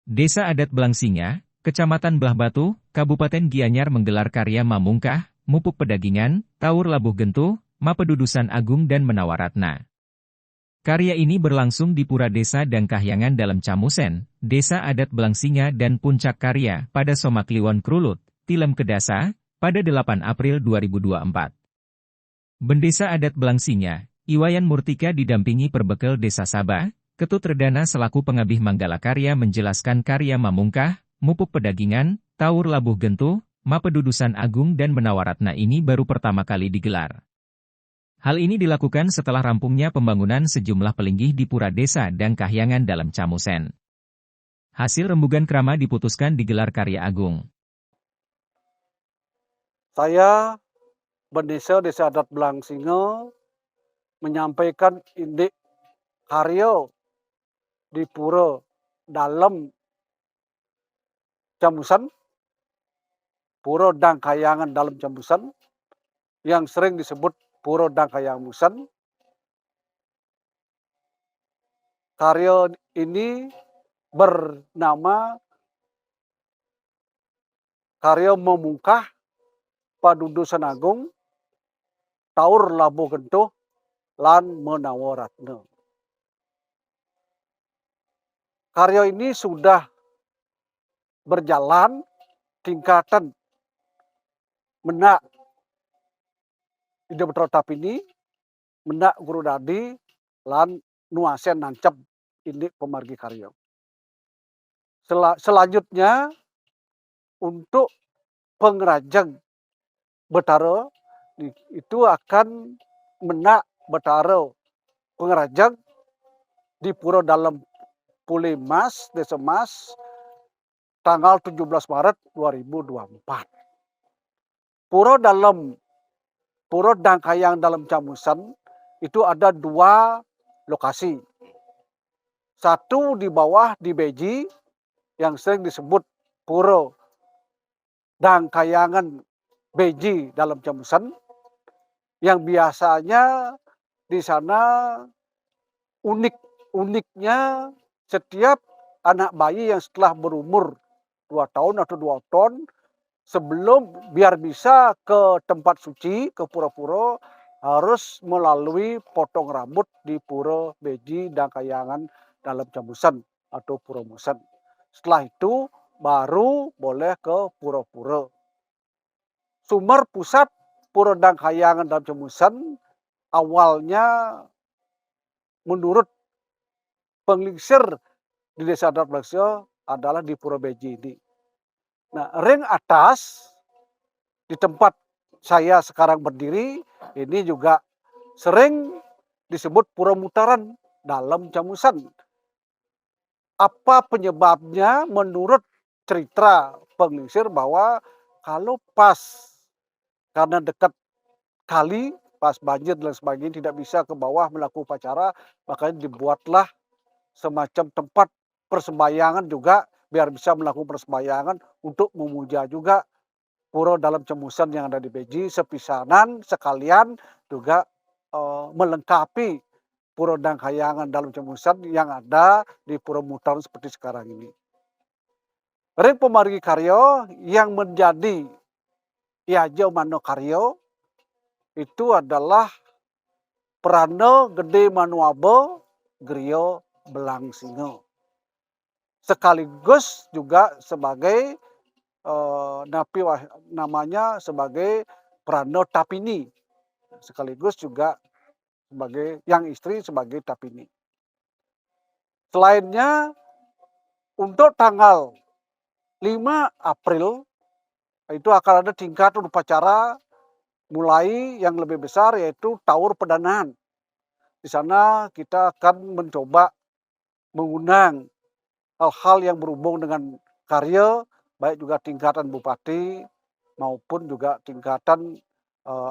Desa Adat Blangsinga, Kecamatan Belah Batu, Kabupaten Gianyar menggelar karya Mamungkah, Mupuk Pedagingan, Taur Labuh Gentuh, Mapedudusan Agung dan Menawaratna. Karya ini berlangsung di Pura Desa dan Kahyangan dalam Camusen, Desa Adat Blangsinga dan Puncak Karya pada Somakliwon Krulut, Tilem Kedasa, pada 8 April 2024. Bendesa Adat Blangsinga, Iwayan Murtika didampingi Perbekel Desa Sabah, Ketut Redana selaku pengabih Manggala Karya menjelaskan karya Mamungkah, Mupuk Pedagingan, Taur Labuh Gentuh, Mapedudusan Agung dan Menawaratna ini baru pertama kali digelar. Hal ini dilakukan setelah rampungnya pembangunan sejumlah pelinggih di Pura Desa dan Kahyangan dalam Camusen. Hasil rembugan krama diputuskan digelar karya agung. Saya, Bendesa Desa Adat Blangsinga, menyampaikan indik karya di Pura dalam Camusen, Pura Dang Kahyangan dalam Camusen, yang sering disebut Pura Dang Kahyangan. Karya ini bernama karya Mamungkah, Padudusan Agung, Taur Labuh Gentuh, lan Menawaratna. Karya ini sudah berjalan tingkatan menak ide betul tapini, menak guru dadi, lan nuasen nancep ini pemargi karya. Selanjutnya untuk pengrajang Betara itu akan menak Betara pengrajang di Pura dalam Pule Mas, Desa Mas, tanggal 17 Maret 2024. Pura Dang Kahyangan dalam Camusen itu ada 2 lokasi. Satu di bawah di Beji yang sering disebut Pura Dang Kahyangan Beji dalam Camusen, yang biasanya di sana uniknya setiap anak bayi yang setelah berumur 2 tahun atau 2 tahun, sebelum biar bisa ke tempat suci, ke pura-pura, harus melalui potong rambut di Pura Beji dan Kahyangan dalam Camusen atau Pura Musen. Setelah itu baru boleh ke pura-pura. Sumber pusat Pura Dang Kahyangan dalam Camusen awalnya menurut penglingsir di Desa Adat Blangsinga adalah di Pura Beji ini. Nah, ring atas di tempat saya sekarang berdiri ini juga sering disebut Pura Mutaran dalam Camusen. Apa penyebabnya? Menurut cerita penglingsir bahwa kalau pas karena dekat kali, pas banjir dan sebagainya tidak bisa ke bawah melakukan upacara, makanya dibuatlah semacam tempat persembayangan juga biar bisa melakukan persembayangan untuk memuja juga pura dalam Camusen yang ada di Beji, sepisanan sekalian juga melengkapi Pura Dang Kahyangan dalam Camusen yang ada di Pura Mutaran seperti sekarang ini. Ring pemargi karya yang menjadi Iajau Mano Karya itu adalah Prana Gede Manuabe Griya Blangsinga. Sekaligus juga sebagai namanya sebagai Prana Tapini. Sekaligus juga sebagai yang istri sebagai Tapini. Selainnya untuk tanggal 5 April itu akan ada tingkatan upacara mulai yang lebih besar yaitu Taur Pedanaan. Di sana kita akan mencoba mengundang hal-hal yang berhubung dengan karya, baik juga tingkatan bupati maupun juga tingkatan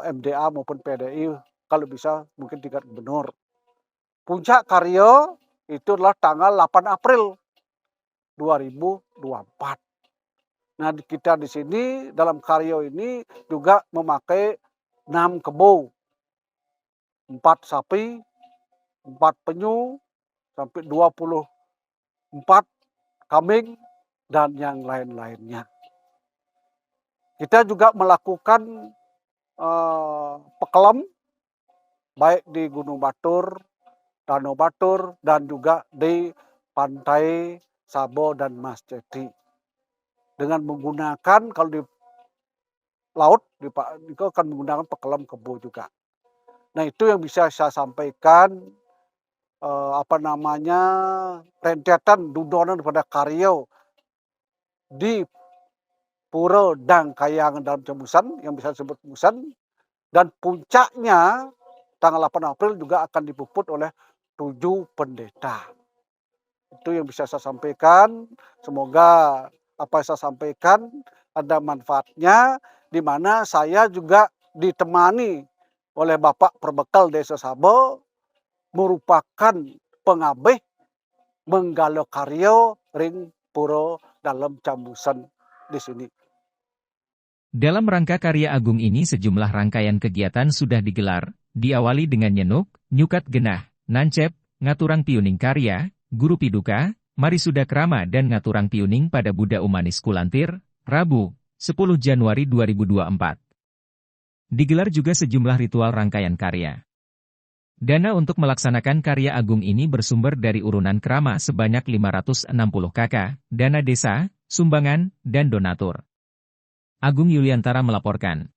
MDA maupun PDI, kalau bisa mungkin tingkat gubernur. Puncak karya itu adalah tanggal 8 April 2024. Nah, kita di sini dalam karya ini juga memakai 6 kebo, 4 sapi, 4 penyu, sampai 24 kambing, dan yang lain-lainnya. Kita juga melakukan pekelam baik di Gunung Batur, Danau Batur, dan juga di pantai Sabo dan Mas Ceti. Dengan menggunakan kalau di laut itu akan menggunakan pekelam kebo juga. Nah itu yang bisa saya sampaikan rentetan dudonan pada karyo di Pura Dang Kayangan dalam Cemusan yang bisa disebut Musan, dan puncaknya tanggal 8 April juga akan dipuput oleh 7 pendeta. Itu yang bisa saya sampaikan. Semoga apa yang saya sampaikan ada manfaatnya, di mana saya juga ditemani oleh Bapak Perbekal Desa Sabo, merupakan pengabeh menggalo karyo ring puro dalam Cambusan di sini. Dalam rangka karya agung ini sejumlah rangkaian kegiatan sudah digelar, diawali dengan nyenuk, nyukat genah, nancep, ngaturang piuning karya, guru piduka, marisuda krama dan ngaturang piuning pada Buddha Umanis Kulantir, Rabu, 10 Januari 2024. Digelar juga sejumlah ritual rangkaian karya. Dana untuk melaksanakan karya agung ini bersumber dari urunan krama sebanyak 560 kakak, dana desa, sumbangan, dan donatur. Agung Yuliantara melaporkan.